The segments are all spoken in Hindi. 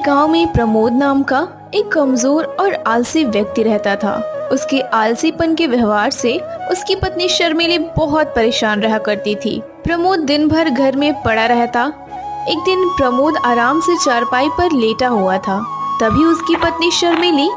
गांव में प्रमोद नाम का एक कमजोर और आलसी व्यक्ति रहता था। उसके आलसीपन के व्यवहार से उसकी पत्नी शर्मिली बहुत परेशान रहा करती थी। प्रमोद दिन भर घर में पड़ा रहता। एक दिन प्रमोद आराम से चारपाई पर लेटा हुआ था, तभी उसकी पत्नी शर्मिली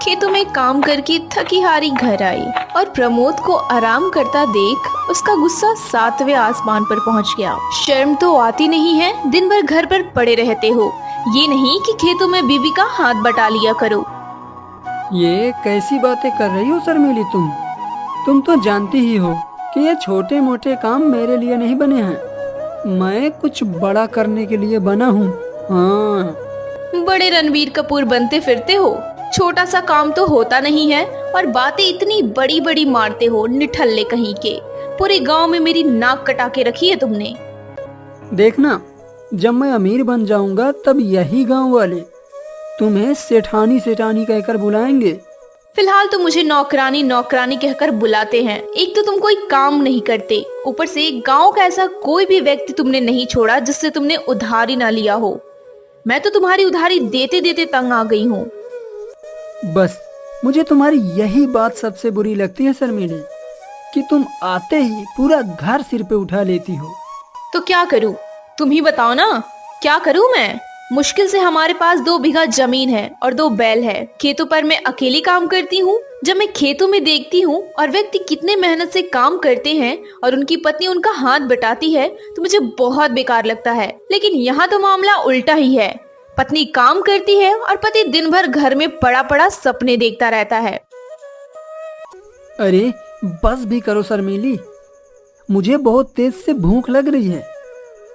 खेतों में काम करके थकी हारी घर आई और प्रमोद को आराम करता देख उसका गुस्सा 7वें आसमान पर पहुंच गया। शर्म तो आती नहीं है, दिन भर घर पर पड़े रहते हो, ये नहीं कि खेतों में बीबी का हाथ बटा लिया करो। ये कैसी बातें कर रही हो शर्मिली तुम तो जानती ही हो कि ये छोटे मोटे काम मेरे लिए नहीं बने हैं। मैं कुछ बड़ा करने के लिए बना हूँ। हाँ, बड़े रणबीर कपूर बनते फिरते हो, छोटा सा काम तो होता नहीं है और बातें इतनी बड़ी बड़ी मारते हो, निठल्ले कहीं के। पूरे गांव में मेरी नाक कटा के रखी है तुमने। देखना, जब मैं अमीर बन जाऊंगा तब यही गांव वाले तुम्हें सेठानी सेठानी कहकर बुलाएंगे। फिलहाल तो मुझे नौकरानी नौकरानी कहकर बुलाते हैं। एक तो तुम कोई काम नहीं करते, ऊपर से गांव का ऐसा कोई भी व्यक्ति तुमने नहीं छोड़ा जिससे तुमने उधारी ना लिया हो। मैं तो तुम्हारी उधारी देते देते तंग आ गई हूँ। बस मुझे तुम्हारी यही बात सबसे बुरी लगती है शर्मिली, कि तुम आते ही पूरा घर सिर पे उठा लेती हो। तो क्या करूँ, तुम ही बताओ ना, क्या करूँ मैं? मुश्किल से हमारे पास 2 बीघा जमीन है और 2 बैल है। खेतों पर मैं अकेली काम करती हूँ। जब मैं खेतों में देखती हूँ और व्यक्ति कितने मेहनत से काम करते हैं और उनकी पत्नी उनका हाथ बटाती है तो मुझे बहुत बेकार लगता है। लेकिन यहाँ तो मामला उल्टा ही है। पत्नी काम करती है और पति दिन भर घर में पड़ा पड़ा सपने देखता रहता है। अरे बस भी करो शर्मिली, मुझे बहुत तेज से भूख लग रही है।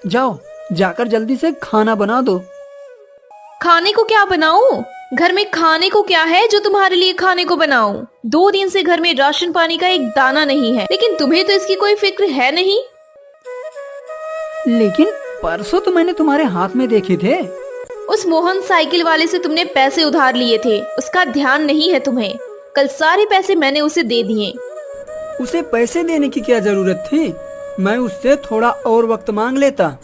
जाओ, जाकर जल्दी से खाना बना दो। खाने को क्या बनाऊं? घर में खाने को क्या है जो तुम्हारे लिए खाने को बनाऊं? 2 दिन से घर में राशन पानी का एक दाना नहीं है, लेकिन तुम्हें तो इसकी कोई फिक्र है नहीं। लेकिन परसों तो मैंने तुम्हारे हाथ में देखे थे। उस मोहन साइकिल वाले से तुमने पैसे उधार लिए थे, उसका ध्यान नहीं है तुम्हें। कल सारे पैसे मैंने उसे दे दिए। उसे पैसे देने की क्या जरूरत थी? मैं उससे थोड़ा और वक्त मांग लेता।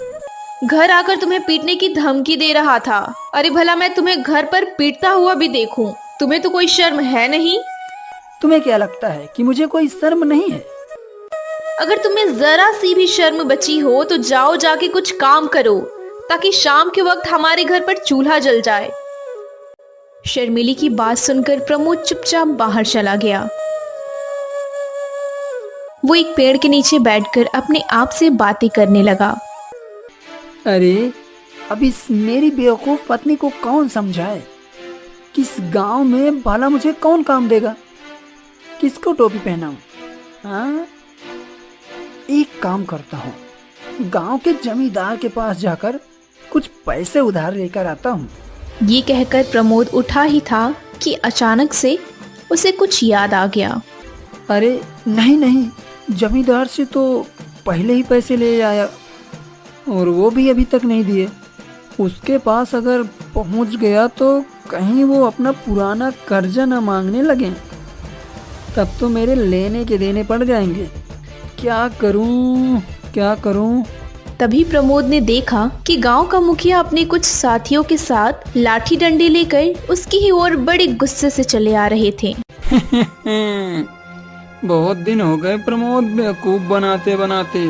घर आकर तुम्हें पीटने की धमकी दे रहा था। अरे भला मैं तुम्हें घर पर पीटता हुआ भी देखूं, तुम्हें तो कोई शर्म है नहीं। तुम्हें क्या लगता है कि मुझे कोई शर्म नहीं है? अगर तुम्हें जरा सी भी शर्म बची हो तो जाओ, जाके कुछ काम करो ताकि शाम के वक्त हमारे घर पर चूल्हा जल जाए। शर्मिली की बात सुनकर प्रमोद चुपचाप बाहर चला गया। वो एक पेड़ के नीचे बैठकर अपने आप से बातें करने लगा। अरे अब इस मेरी बेवकूफ पत्नी को कौन समझाए? किस गांव में भला मुझे कौन काम देगा? किसको टोपी पहनाऊं? हाँ, एक काम करता हूँ, गांव के जमींदार के पास जाकर कुछ पैसे उधार लेकर आता हूँ। ये कहकर प्रमोद उठा ही था कि अचानक से उसे कुछ याद आ गया। अरे नहीं, जमींदार से तो पहले ही पैसे ले आया और वो भी अभी तक नहीं दिए। उसके पास अगर पहुंच गया तो कहीं वो अपना पुराना कर्जा न मांगने लगे, तब तो मेरे लेने के देने पड़ जाएंगे। क्या करूं? तभी प्रमोद ने देखा कि गांव का मुखिया अपने कुछ साथियों के साथ लाठी डंडे लेकर उसकी ही ओर बड़े गुस्से से चले आ रहे थे। बहुत दिन हो गए प्रमोद बेवकूफ बनाते बनाते।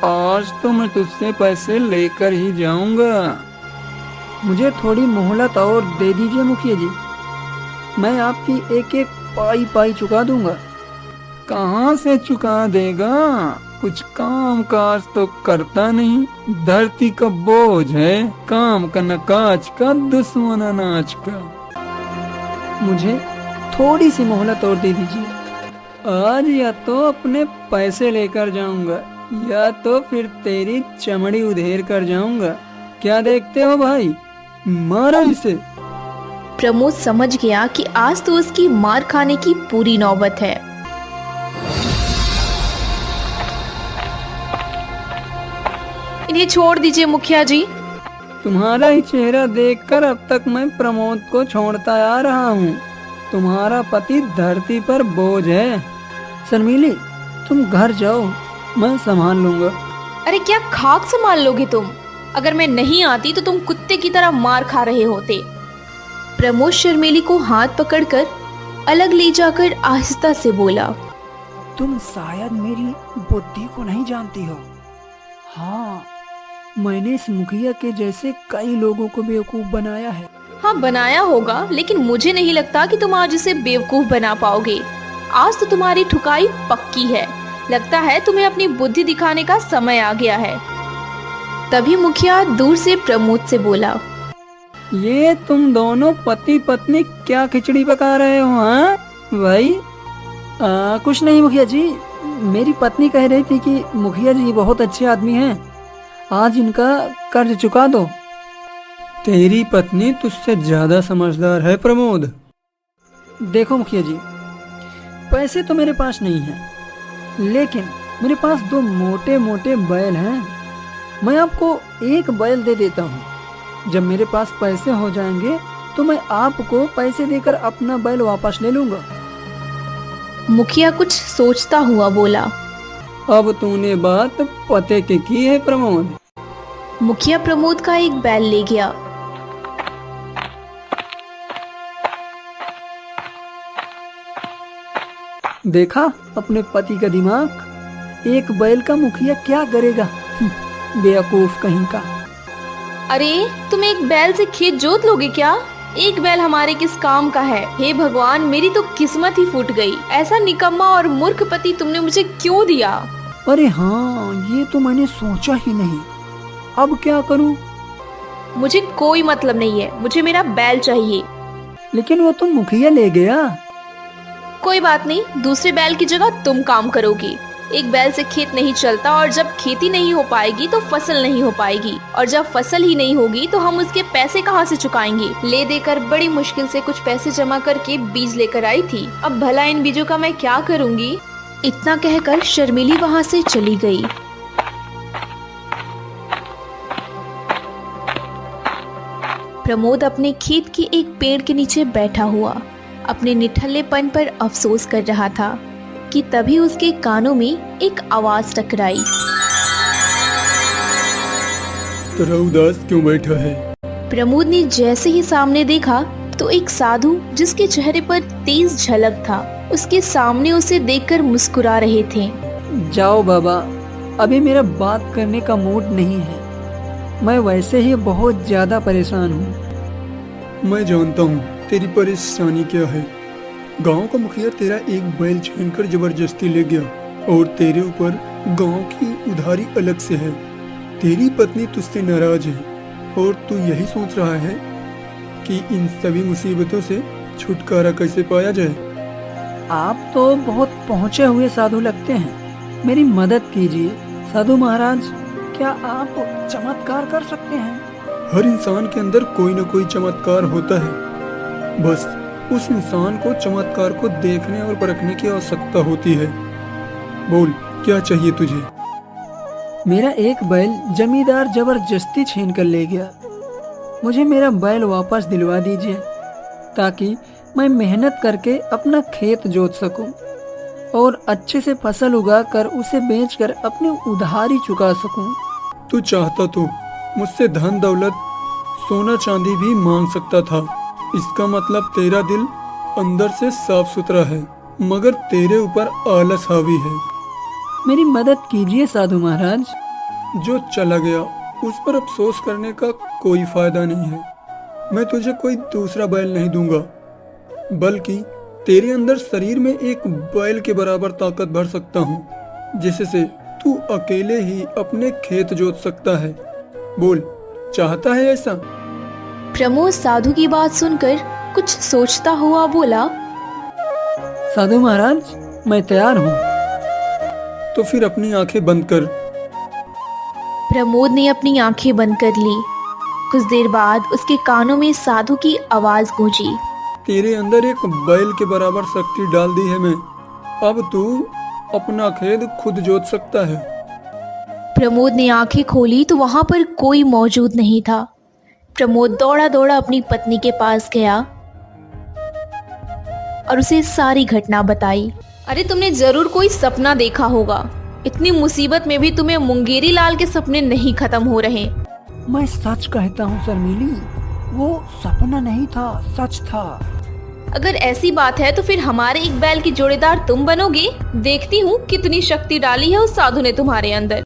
आज तो मैं तुझसे पैसे लेकर ही जाऊंगा। मुझे थोड़ी मोहलत और दे दीजिए मुखिया जी, मैं आपकी एक एक पाई चुका दूंगा। कहाँ से चुका देगा? कुछ काम काज तो करता नहीं, धरती का बोझ है, काम का न काज का, दुश्मन अनाज का। मुझे थोड़ी सी मोहलत और दे दीजिए। आज या तो अपने पैसे लेकर जाऊंगा या तो फिर तेरी चमड़ी उधेर कर जाऊंगा। क्या देखते हो भाई, मारो इसे। प्रमोद समझ गया कि आज तो उसकी मार खाने की पूरी नौबत है। इन्हें छोड़ दीजिए मुखिया जी। तुम्हारा ही चेहरा देखकर अब तक मैं प्रमोद को छोड़ता आ रहा हूँ। तुम्हारा पति धरती पर बोझ है। शर्मिली, तुम घर जाओ, मैं संभाल लूंगा। अरे क्या खाक संभाल लोगे तुम? अगर मैं नहीं आती तो तुम कुत्ते कुत्ते की तरह मार खा रहे होते। प्रमोद शर्मेली को हाथ पकड़कर अलग ले जाकर आहिस्ता से बोला, तुम शायद मेरी बुद्धि को नहीं जानती हो। हाँ, मैंने इस मुखिया के जैसे कई लोगों को बेवकूफ बनाया है। हाँ बनाया होगा, लेकिन मुझे नहीं लगता कि तुम आज उसे बेवकूफ बना पाओगे। आज तो तुम्हारी ठुकाई पक्की है। लगता है तुम्हें अपनी बुद्धि दिखाने का समय आ गया है। तभी मुखिया दूर से प्रमोद से बोला, ये तुम दोनों पति पत्नी क्या खिचड़ी पका रहे हो? हाँ भाई, कुछ नहीं मुखिया जी, मेरी पत्नी कह रही थी कि मुखिया जी बहुत अच्छे आदमी हैं, आज इनका कर्ज चुका दो। तेरी पत्नी तुझसे ज्यादा समझदार है प्रमोद। देखो मुखिया जी, पैसे तो मेरे पास नहीं है, लेकिन मेरे पास 2 मोटे मोटे बैल हैं। मैं आपको 1 बैल दे देता हूँ। जब मेरे पास पैसे हो जाएंगे तो मैं आपको पैसे देकर अपना बैल वापस ले लूंगा। मुखिया कुछ सोचता हुआ बोला, अब तूने बात पते की है प्रमोद। मुखिया प्रमोद का एक बैल ले गया। देखा अपने पति का दिमाग? 1 बैल का मुखिया क्या करेगा? बेवकूफ कहीं का। अरे तुम 1 बैल से खेत जोत लोगे क्या? 1 बैल हमारे किस काम का है? हे भगवान, मेरी तो किस्मत ही फूट गई। ऐसा निकम्मा और मूर्ख पति तुमने मुझे क्यों दिया? अरे हाँ, ये तो मैंने सोचा ही नहीं। अब क्या करूं? मुझे कोई मतलब नहीं है, मुझे मेरा बैल चाहिए। लेकिन वो तो मुखिया ले गया। कोई बात नहीं, दूसरे बैल की जगह तुम काम करोगी। 1 बैल से खेत नहीं चलता, और जब खेती नहीं हो पाएगी तो फसल नहीं हो पाएगी, और जब फसल ही नहीं होगी तो हम उसके पैसे कहाँ से चुकाएंगे? ले देकर बड़ी मुश्किल से कुछ पैसे जमा करके बीज लेकर आई थी। अब भला इन बीजों का मैं क्या करूँगी? इतना कहकर शर्मिली वहाँ से चली गई। प्रमोद अपने खेत के एक पेड़ के नीचे बैठा हुआ अपने निठल्लेपन पर अफसोस कर रहा था कि तभी उसके कानों में एक आवाज टकराई। तेरा उदास क्यों बैठा है? प्रमोद ने जैसे ही सामने देखा तो एक साधु, जिसके चेहरे पर तेज झलक था, उसके सामने उसे देखकर मुस्कुरा रहे थे। जाओ बाबा, अभी मेरा बात करने का मूड नहीं है। मैं वैसे ही बहुत ज्यादा परेशान हूँ। मैं जानता हूँ तेरी परेशानी क्या है। गांव का मुखिया तेरा 1 बैल छीनकर जबरदस्ती ले गया, और तेरे ऊपर गांव की उधारी अलग से है। तेरी पत्नी तुझसे नाराज है, और तू यही सोच रहा है कि इन सभी मुसीबतों से छुटकारा कैसे पाया जाए। आप तो बहुत पहुँचे हुए साधु लगते हैं, मेरी मदद कीजिए साधु महाराज। क्या आप चमत्कार कर सकते हैं? हर इंसान के अंदर कोई न कोई चमत्कार होता है, बस उस इंसान को चमत्कार को देखने और परखने की आवश्यकता होती है। बोल, क्या चाहिए तुझे? मेरा 1 बैल जमींदार जबरदस्ती छीन कर ले गया। मुझे मेरा बैल वापस दिलवा दीजिए, ताकि मैं मेहनत करके अपना खेत जोत सकूं और अच्छे से फसल उगाकर उसे बेचकर अपनी उधारी चुका सकूं। तू चाहता तो मुझसे धन दौलत, सोना चांदी भी मांग सकता था। इसका मतलब तेरा दिल अंदर से साफ सुथरा है, मगर तेरे ऊपर आलस हावी है। मेरी मदद कीजिए साधु महाराज। जो चला गया उस पर अफसोस करने का कोई फायदा नहीं है। मैं तुझे कोई दूसरा बैल नहीं दूंगा, बल्कि तेरे अंदर शरीर में 1 बैल के बराबर ताकत भर सकता हूँ, जिससे तू अकेले ही अपने खेत जोत सकता है। बोल, चाहता है ऐसा? प्रमोद साधु की बात सुनकर कुछ सोचता हुआ बोला, साधु महाराज, मैं तैयार हूँ। तो फिर अपनी आंखें बंद कर। प्रमोद ने अपनी आंखें बंद कर ली। कुछ देर बाद उसके कानों में साधु की आवाज गूंजी, तेरे अंदर 1 बैल के बराबर शक्ति डाल दी है मैं। अब तू अपना खेत खुद जोत सकता है। प्रमोद ने आंखें खोली तो वहां पर कोई मौजूद नहीं था। प्रमोद दौड़ा दौड़ा अपनी पत्नी के पास गया और उसे सारी घटना बताई। अरे तुमने जरूर कोई सपना देखा होगा। इतनी मुसीबत में भी तुम्हें मुंगेरी लाल के सपने नहीं खत्म हो रहे। मैं सच कहता हूँ शर्मिली, वो सपना नहीं था, सच था। अगर ऐसी बात है तो फिर हमारे एक बैल की जोड़ीदार तुम बनोगे। देखती हूँ कितनी शक्ति डाली है उस साधु ने तुम्हारे अंदर।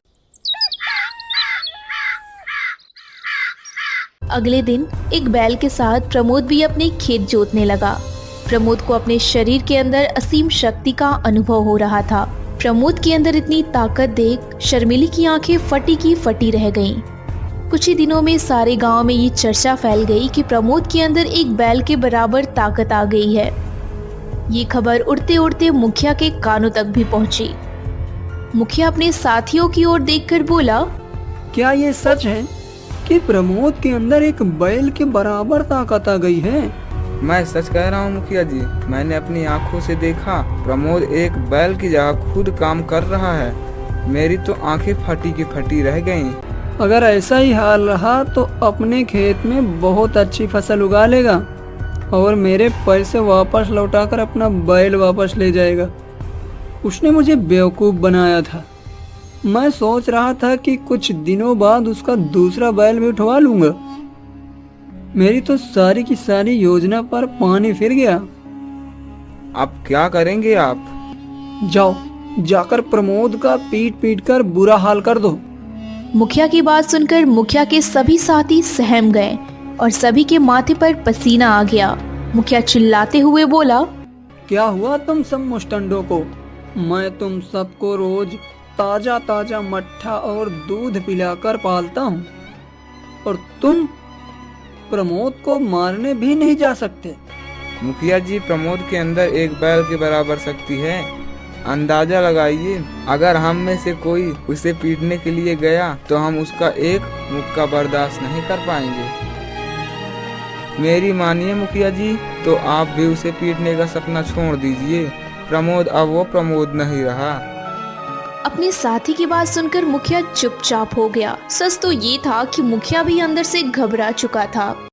अगले दिन एक बैल के साथ प्रमोद भी अपने खेत जोतने लगा। प्रमोद को अपने शरीर के अंदर असीम शक्ति का अनुभव हो रहा था। प्रमोद के अंदर इतनी ताकत देख शर्मिली की आंखें फटी की फटी रह गईं। कुछ ही दिनों में सारे गांव में ये चर्चा फैल गई कि प्रमोद के अंदर एक बैल के बराबर ताकत आ गई है। ये खबर उड़ते उड़ते मुखिया के कानों तक भी पहुंची। मुखिया अपने साथियों की ओर देखकर बोला, क्या ये सच है कि प्रमोद के अंदर एक बैल के बराबर ताकत आ गई है? मैं सच कह रहा हूँ मुखिया जी, मैंने अपनी आंखों से देखा। प्रमोद एक बैल की जगह खुद काम कर रहा है। मेरी तो आंखें फटी की फटी रह गईं। अगर ऐसा ही हाल रहा तो अपने खेत में बहुत अच्छी फसल उगा लेगा और मेरे पैसे वापस लौटाकर अपना बैल वापस ले जाएगा। उसने मुझे बेवकूफ़ बनाया था। मैं सोच रहा था कि कुछ दिनों बाद उसका दूसरा बैल भी उठवा लूंगा। मेरी तो सारी की सारी योजना पर पानी फिर गया। अब क्या करेंगे आप? जाओ, जाकर प्रमोद का पीट पीट कर बुरा हाल कर दो। मुखिया की बात सुनकर मुखिया के सभी साथी सहम गए और सभी के माथे पर पसीना आ गया। मुखिया चिल्लाते हुए बोला, क्या हुआ तुम सब मुस्टंडों को? मैं तुम सबको रोज ताजा ताजा मट्ठा और दूध पिलाकर पालता हूँ और तुम प्रमोद को मारने भी नहीं जा सकते। मुखिया जी, प्रमोद के अंदर एक बैल के बराबर शक्ति है। अंदाजा लगाइए, अगर हम में से कोई उसे पीटने के लिए गया तो हम उसका एक मुक्का बर्दाश्त नहीं कर पाएंगे। मेरी मानिए मुखिया जी, तो आप भी उसे पीटने का सपना छोड़ दीजिए। प्रमोद अब वो प्रमोद नहीं रहा। अपने साथी की बात सुनकर मुखिया चुपचाप हो गया। सच तो ये था कि मुखिया भी अंदर से घबरा चुका था।